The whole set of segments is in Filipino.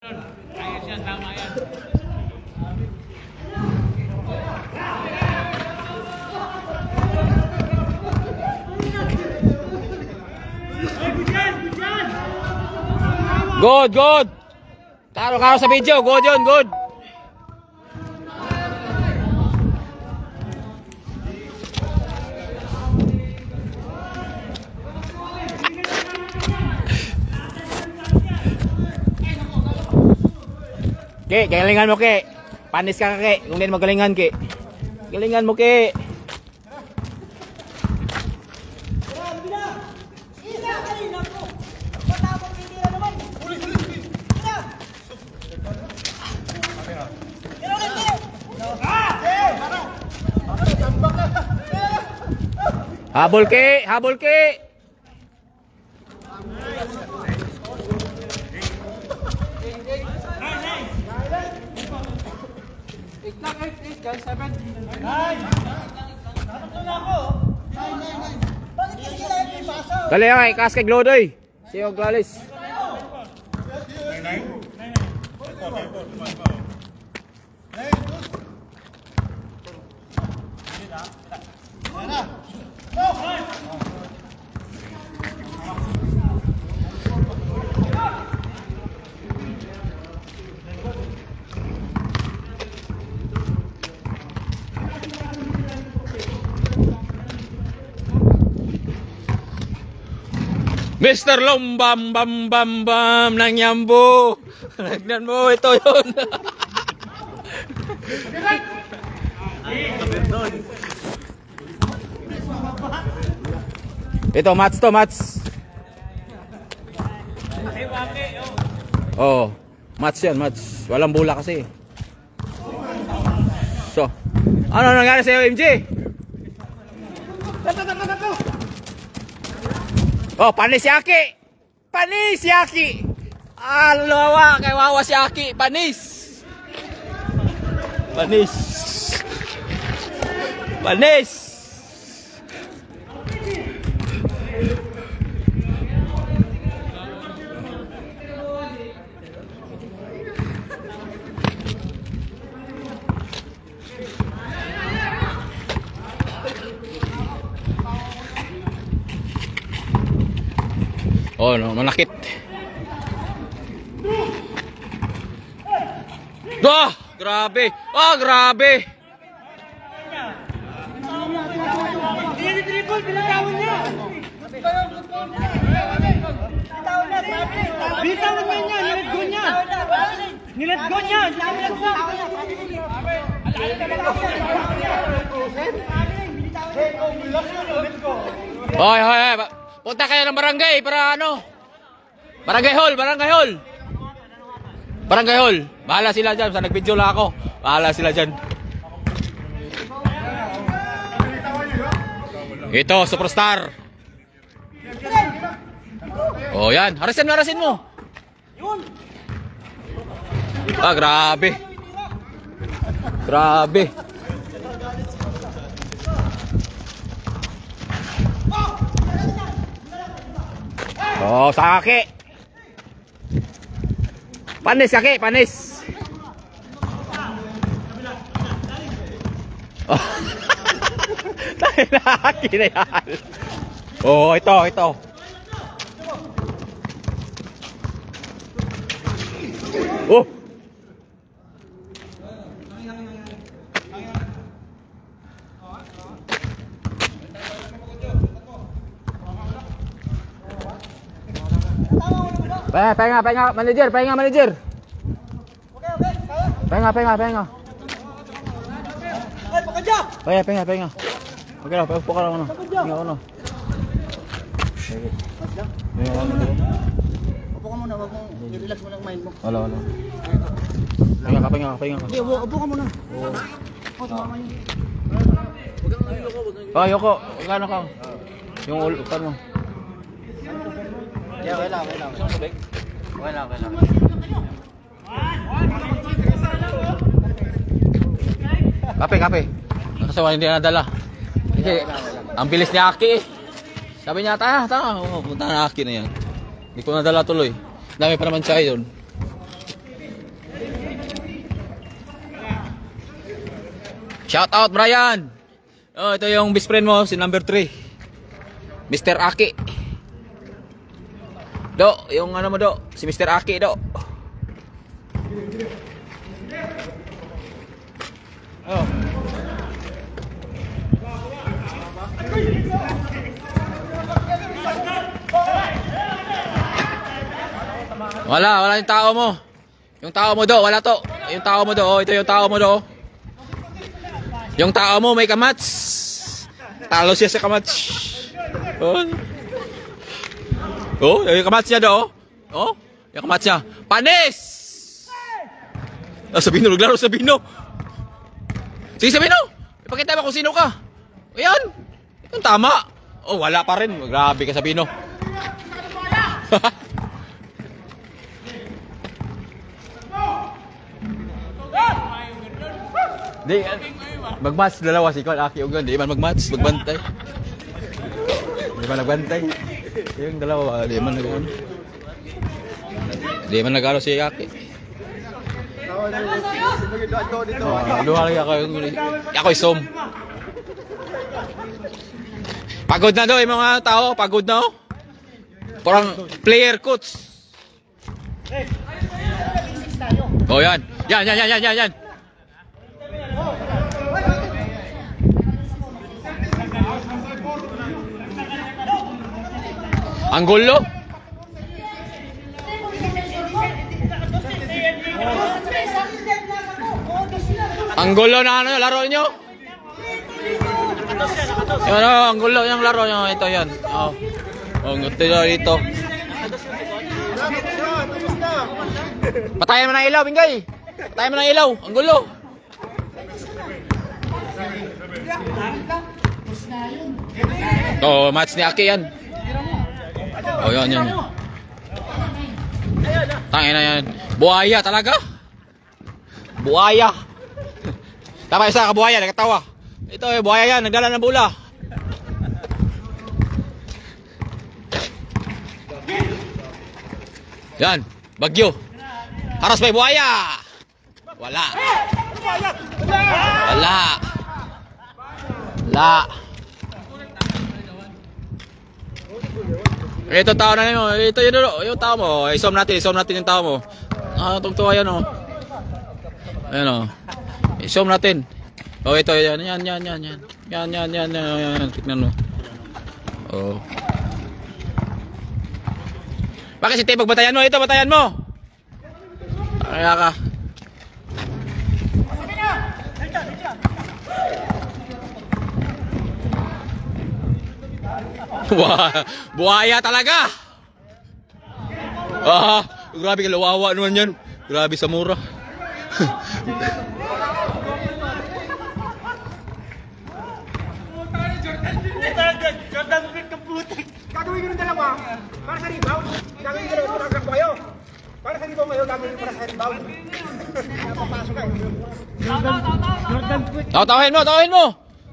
Ayos yan, tama yan. Good, good. Karo sa video, good yun, good. Ke, galingan mo ke. Panis ka ke. Kung din magalingan ke. Galingan mo ke. Habol ke, habol ke. Dali ay kas kay Glodoy. Siyo Glalis. Mr. Lombam bam bam bam nang Yambo. Nagnan mo ito yun. Ito match to match. Oh, match yan match. Walang bola kasi. So, ano nangyari sa iyo MJ? Oh, panis si Aki. Panis si Aki. Alawa, kay wawa si Aki. Panis. Panis. Panis. Oh no, manakit. Dah, grabe. Ah, grabe. Dia dribble binatawan niya. Bitawan niya, nilet go niya. Nilet go niya. Hoy, hoy, hoy. Punta kayo ng barangay para ano? Barangay hall, barangay hall. Barangay hall. Bahala sila dyan. Sa nag-video lang ako. Bahala sila dyan. Ito, superstar. Oh, yan. Harasin mo, harasin mo. Ah, grabe. Grabe. Oh, sa Aki. Panis Aki, panis. Oh. Tayo na Aki na yan. Oh, ito, ito. Oh. Pahinga, manager, pahinga, manager. Pahinga. Pahinga. Okay lang, paupo ka lang muna. Pahinga ka na. Upo ka muna, wag mo i-relax mo lang mind mo. Wala. Pahinga ka. Hindi, upo ka muna. Oh, Yoko, ikano ka? Yung upan mo. Yeah, okay lang. Kape. Kasi wala hindi nadala. Kasi ang bilis ni Aki eh. Sabi niya, tanga. Punta na Aki na yan. Hindi ko nadala tuloy. Dami pa naman siya yun. Shout out, Brian. Oh, ito yung best friend mo, si number 3. Mr. Aki. Do, yung ano mo, Do? Si Mr. Aki, Do. Oh. Wala yung tao mo. Yung tao mo, Do, wala to. Yung tao mo, Do, oh, ito yung tao mo, Do. Yung tao mo may kamats. Talo siya sa kamats. Oh. Oh, yung kamats niya, Do. Oh, yung kamats niya. Panis! Oh, Sabino, naglaro Sabino. Sige, Sabino. Ipakita mo kung sino ka. Ayan. Yung tama. Oh, wala pa rin. Grabe ka, Sabino. Di, mag-match dalawa si Kwan, Aki Ugon. Di man mag-match, magbantay. Di man nagbantay. Yung dalawa, di man nag-ano. Di man nag-ano si Aki. Luha lagi ako isom. Pagod na daw yung mga tao, pagod na oh. Parang player coach. Oh, yan. Yan. Ang gulo. Ang gulo na ano, laro nyo. Yan, ang gulo yung laro nyo. Ito yan. Oh, ito dito. Patayin mo ng ilaw, Bingay. Patayin mo ng ilaw. Ang gulo. Oh, match ni Aki yan. Oh, yan. Tangin na yan. Buhaya talaga. Buhaya. Tama isa ka buhaya, nagkatawa. Ito eh, buhaya yan, nagdala ng bula. Yan, bagyo. Haras may buhaya. Wala. Ito tao na yun. Ito yun yung tao mo. Isom natin yung tao mo. Ah, tugtuwa yan oh. Ayan oh. Isom natin. Oh, ito yan. Yan. Tignan mo. Oh. Bakit si Tibog batayan mo? Ito batayan mo. Kaya ka. Buhaya talaga. Ah, grabe ka lawawa naman yan. Grabe sa mura. Jordan Pitt ka putik. Gagawin ko ng dalawa para sa rebound. Gagawin ko ng dalawa kayo. Para sa rebound ngayon, gagawin ko para sa rebound. Papasok ka. Jordan Pitt. Tawahin mo.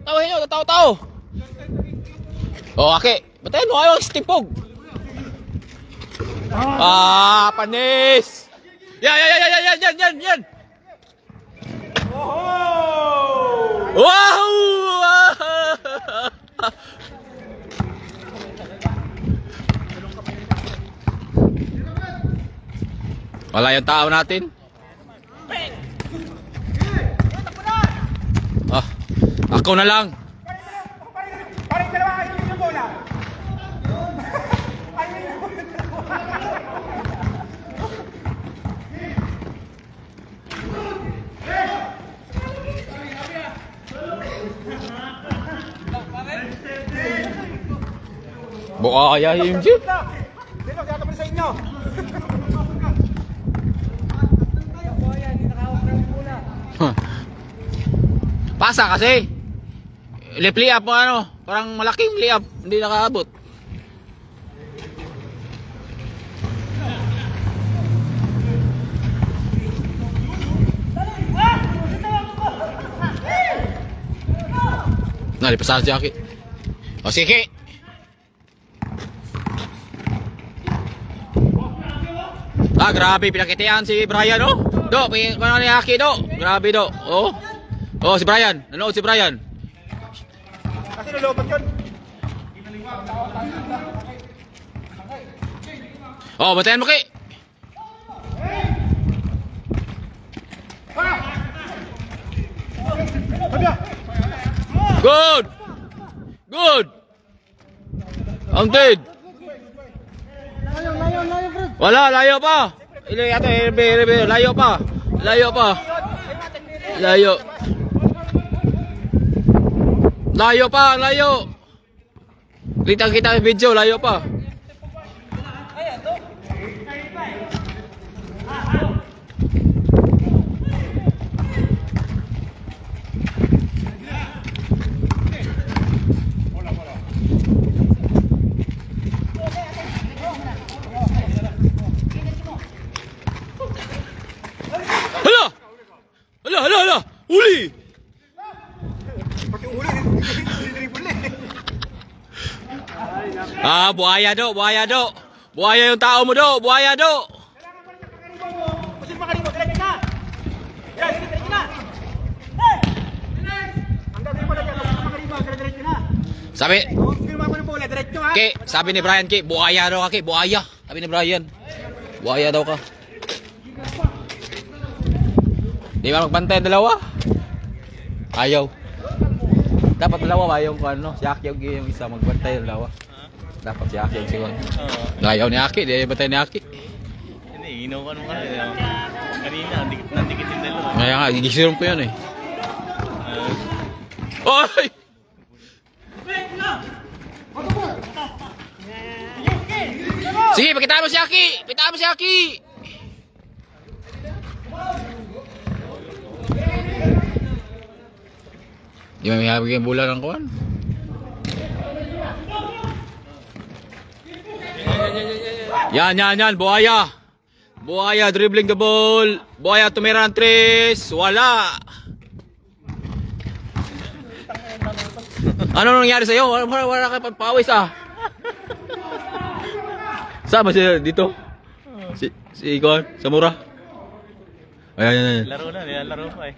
Tawahin nyo, tao. Oh, Aki. Batayin mo kayo, Stipog. Ah, panis. Yan. Wow! Wala yung tao natin. Ah, ako na lang. Parang dalawa kayo yung bola. Bukaya yung jeep. Dito, gagawin sa inyo. Pasa kasi. Lip up mo ano, parang malaking lip up, hindi nakaabot. Nalipasan si Aki. O sige. Ah, grabe pinakitian si Brian, oh. Do, ano ni Aki, do. Grabe, do. Oh. Oh, si Brian. Nanood si Brian. Kasi nalopat yun. Oh, batayan mo kay. Good. Good. Ang dead. Wala, layo pa. Layo pa. Layo pa. Layo. Layo pa, layo. Kita yung video, layo pa. Hala! Uli! Pati uli, dribble eh. Ah, buhaya do. Buhaya yung tao mo do, buhaya do. Kasi makalimutan, diretso na. Yan, diretso na. Ang gagawin mo na dyan, kasi makalimutan, diretso na. Sabi, Kinuha mo ng bola, diretso ha. sabi ni Brian, buhaya daw ka, buhaya. Sabi ni Brian, buhaya daw ka. Di ba magbantay dalawa? Ayaw. Dapat dalawa ba yung ano, si Aki yung isa magbantay dalawa. Dapat si Aki yung siguro. Ayaw ni Aki, di bantay ni Aki. Hindi, inaw ka nung kanina, nandikit yung dalawa. Kaya nga, gigisirom ko yun eh. Oy! Sige, pakitaan mo si Aki! Pakitaan mo si Aki! Di ba may habig yung bola ng kuwan? Yan, buhaya. Buhaya, dribbling the ball. Buhaya, tumira ng tres. Wala. Ano nangyari sa'yo? Wala ka pawis ah. Saan ba siya dito? Si Ikon, sa mura. Ayan. Laro na, nilalaro pa eh.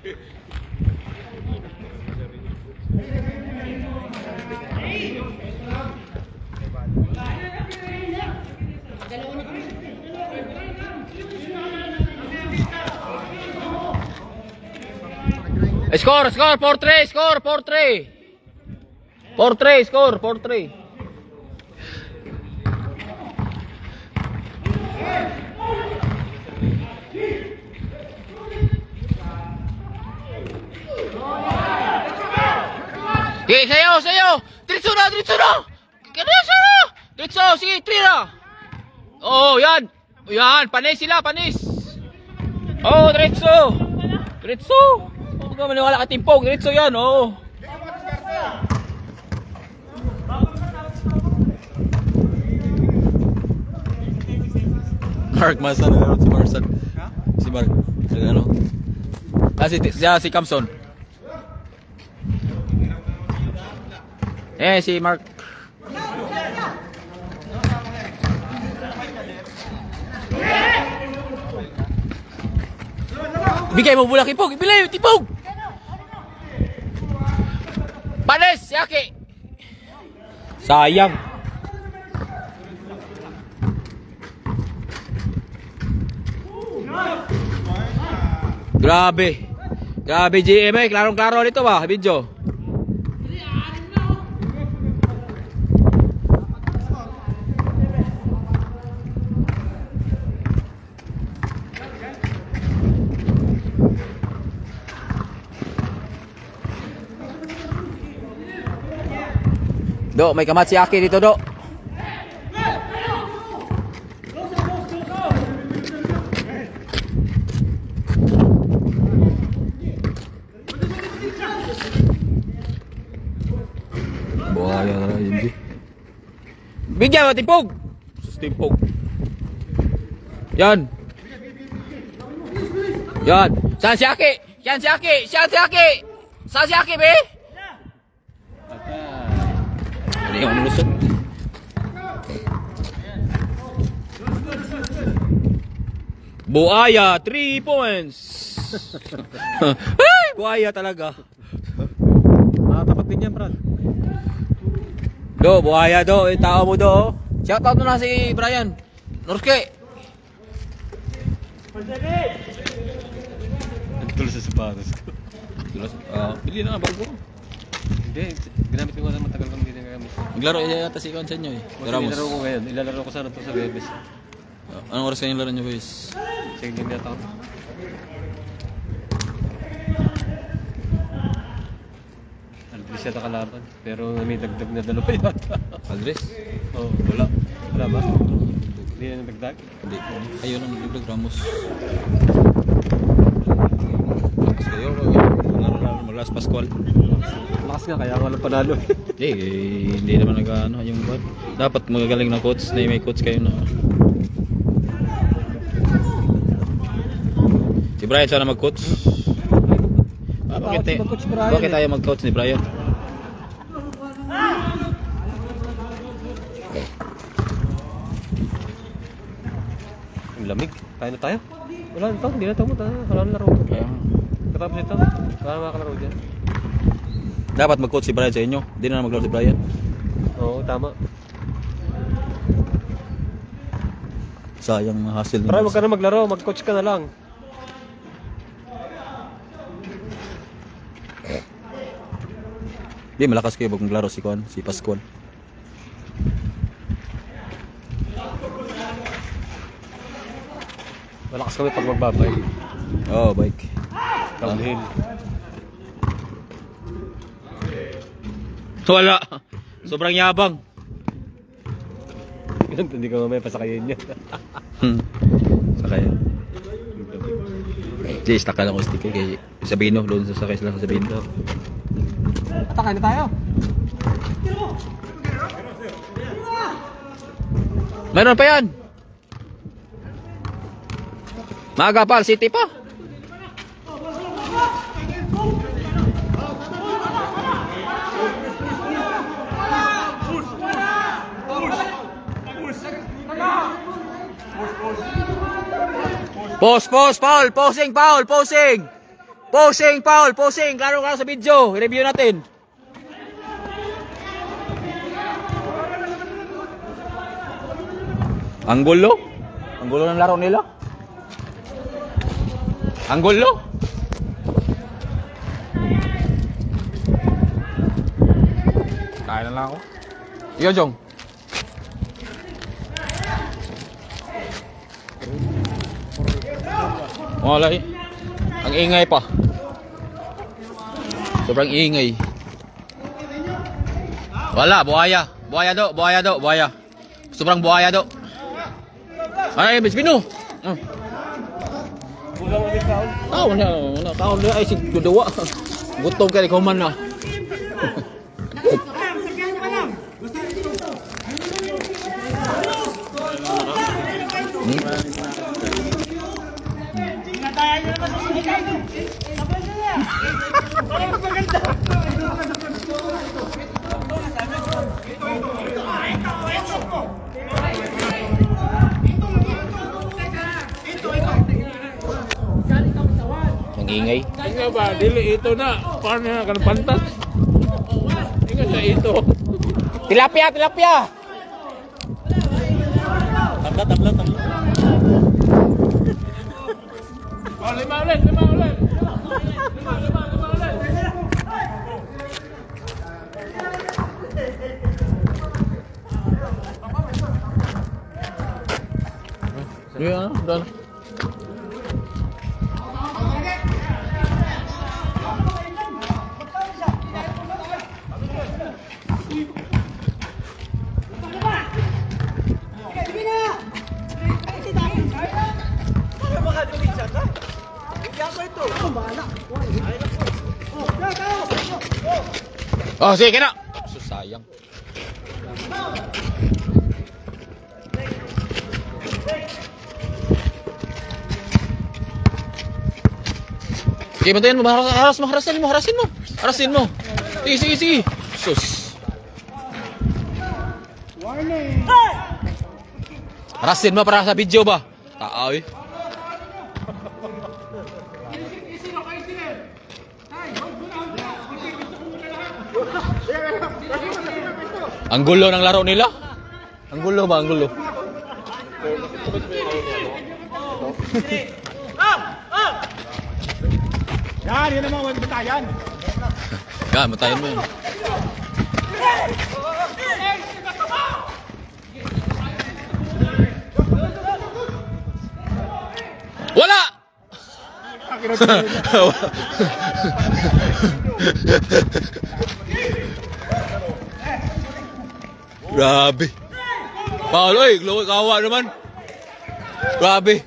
Score, 4-3, score, 4-3. 4-3, score, 4-3. Okay, sayo. Diretso na. Diretso, sige, 3 na. Oh, yan. Yan, panis sila, panis. Oh, diretso. Huwag ka maniwala ka timpog, diretso yan, oh. Mark Masan, si Marsan. Si Mark, ano? Si Kamson. Si Mark. Bigay mo bola Tipog, ibigay Tipog. Panis, Yaki. Sayang. Grabe GMA, klarong-klaro dito ba, video. Do, may kamat si Aki dito, Do. Buhaya na yun, bigyan mo, Timpog. Sus, Timpog. Yan. Saan si Aki? Saan si Aki, be? Ano yung malusot? Buaya, 3 points. Ay, buaya talaga. Tapat din yan, Brad. Do, buaya do, yung tao mo do. Shoutout mo na si Brian. Norske. Nagtulos sa sapatos ko. Bili na nga bago. Hindi, ginamit ko na matagal kang hindi nagamit. Maglaro yata si Juan sa inyo eh. Ramos. Ilalaro ko ngayon. Ilalaro ko sana ito sa Bebes. Anong oras kayong laro nyo boys? Sige, hindi yata ako. Aldris yata kalaban. Pero may dagdag na dalawa yata. Aldres? Oo, wala. Wala ba? Hindi na nagdagdag? Hindi. Ayun ang nagdag Ramos. Lakas kayo. Malas Pascual. Lakas nga, kaya walang panalo. Hindi naman nag-ano yung bad. Dapat magagaling na coach na may coach kayo na. Si Brian sana mag-coach. Bakit tayo mag-coach ni Brian? Ang lamig. Tayo na tayo. Wala na ito. Hindi na ito mo. Wala na laro. Katapos ito. Wala na makakalaro dyan. Dapat mag-coach si Brian sa inyo. Hindi na maglaro si Brian. Oo, tama. Sayang hassle. Tara, wag ka na maglaro. Mag-coach ka na lang. Di malakas kayo pag maglaro si Juan, si Pascual. Malakas kami pag magbabay. Oh, bike. Downhill. Wala. Sobrang yabang. Hindi ka mamaya pasakayin niya. Sakay. Di, stuck ka lang ko stick kay Sabino. Doon sa sakay sila sa Sabino. Atakain na tayo. Meron pa yan. Magapal City pa. Pause, foul, posing, foul, posing. Posing, foul, posing. Klaro sa video. I-review natin. Ang gulo? Ang gulo ng laro nila? Ang gulo? Kaya na lang ako. Iyo, Jong. Wala eh. Ang ingay pa. Sobrang ingay. Wala, buhaya. Buhaya do, buhaya do, buhaya. Sobrang buhaya do. Ay, Bispino. Wala. Kaon na ay si Dudawa. Gutom ka ni Kuman na. Ang ingay. Inga ba, dili ito na. Paano na kan pantat? Inga sa ito. Tilapia, tilapia. Tabla. Oh, lima ulit. Iya, udah. Oh, sige na. Sayang. Sige, bantuin mo. Harasin mo. Sige. Sus. Harasin mo para sa video ba? Tao eh. Ang gulo ng laro nila. Ang gulo ba? Ang gulo. Yan, yun naman, huwag batayan. Yan, matayin mo yun. Wala! Grabe. Paul, oy, kawa naman. Grabe.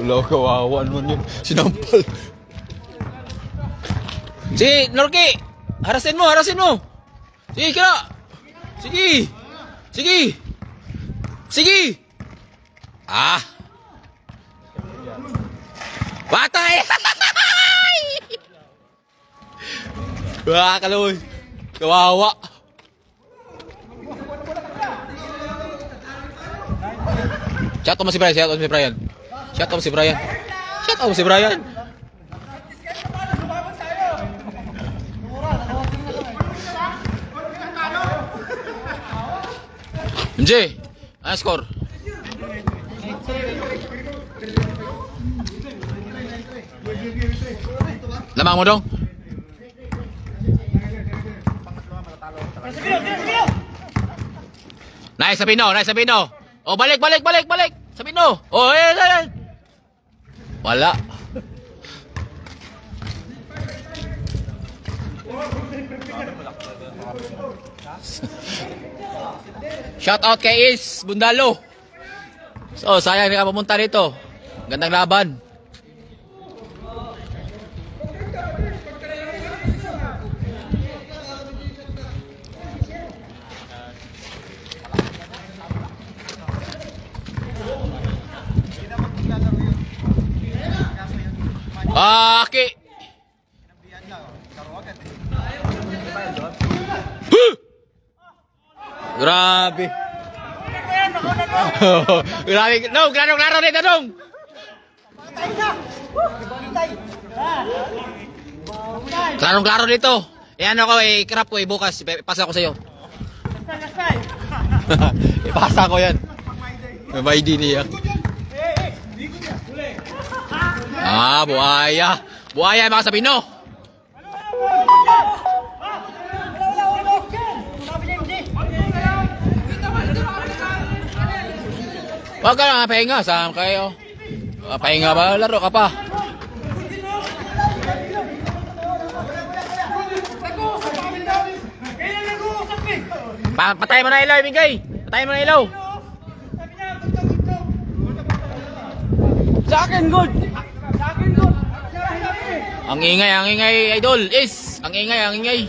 Wala, kawawa naman yun. Sinampal. Si Norki, harasin mo. Sige, kira. Sige. Ah. Patay. Wah, kaloy. Kawawa. Shout out mo si Brian. MJ, ano score? Lamang mo dong. Nice Sabino. Oh, balik. Sabino. Oh, ayan. Wala. Shout out kay Is Bundalo. So, sayang hindi ka pumunta rito. Gandang laban. Aki. Grabe. Grabe. No, klaro dito dong. Klaro dito. Yan ako crap ko bukas. Ipasa ko sa iyo. Ipasa ko yan. May ID niya. Ah, buaya. Buaya mga Sabino. Wag ka na pahinga. Saan kayo? Pahinga ba? Laro ka pa. Patay mo na ilaw, Mingay. Patay mo na ilaw. Sa akin, good. Ang ingay, idol. Is. Ang ingay.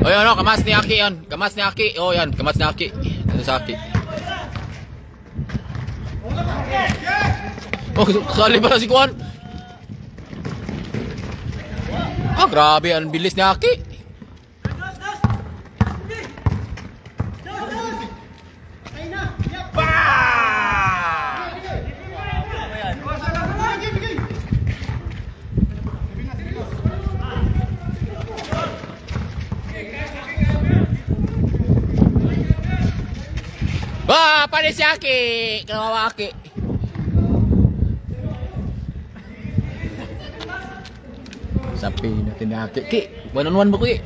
O yan o, kamas ni Aki yan. O yan, kamas ni Aki. Ano sa Aki? Oh, kasali pala si Kuan. Ah, grabe, ang bilis ni Aki. Wah, panis si Aki. Kawawa Aki. Sapi natin ni Aki. Ki, 1-on-1 mo Ki.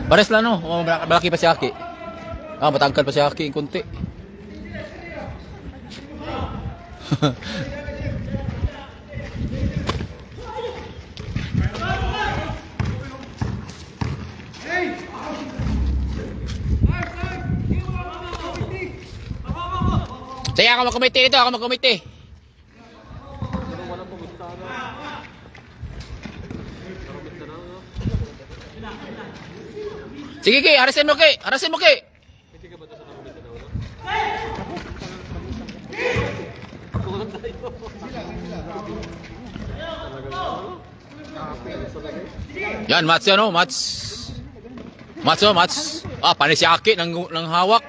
Pares lang no. Malaki pa si Aki. Ah, matangkal pa si Aki yung kunti. Sige, ako mag-committee dito, Sige, Ki, harasin mo, Ki. Yan, match yan, match. Ah, panis si Aki ng hawak.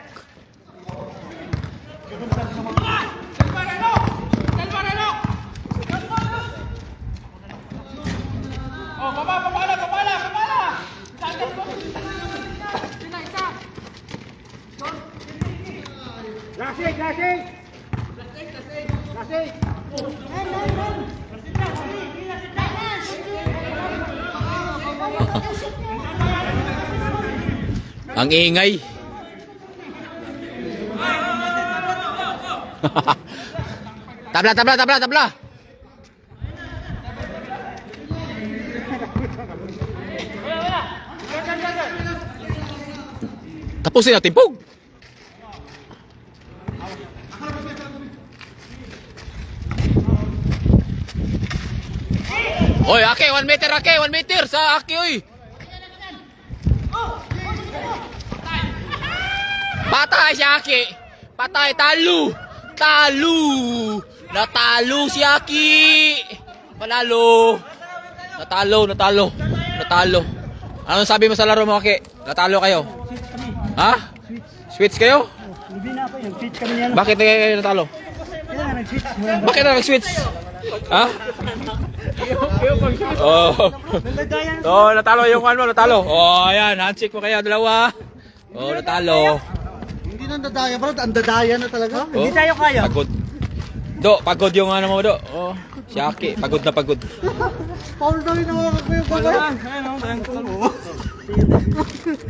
Lasing, lasing! Lasing! Ang ingay. Tabla, tabla, tabla, tabla. Tapusin natin, Pog. Oy, Aki, 1 meter, Aki, 1 meter sa Aki, oy. Patay si Aki. Patay, talo. Talo. Natalo si Aki. Panalo. Natalo, natalo. Natalo. Ano sabi mo sa laro mo, Aki? Natalo kayo? Ha? Switch kayo? Hindi na ako, nag-switch kami yan. Bakit kayo natalo? Kaya nga nag-switch. Bakit na nag-switch? Ha? Oh. Oh, natalo yung ano, natalo. Oh, ayan, handshake mo kayo dalawa. Oh, natalo. Hindi na dadaya, bro. Ang dadaya na talaga. Oh, hindi tayo kaya. Pagod. Do, pagod yung ano mo, Do. Oh, si Aki, pagod na pagod. Paul daw yung nawakag mo yung babae.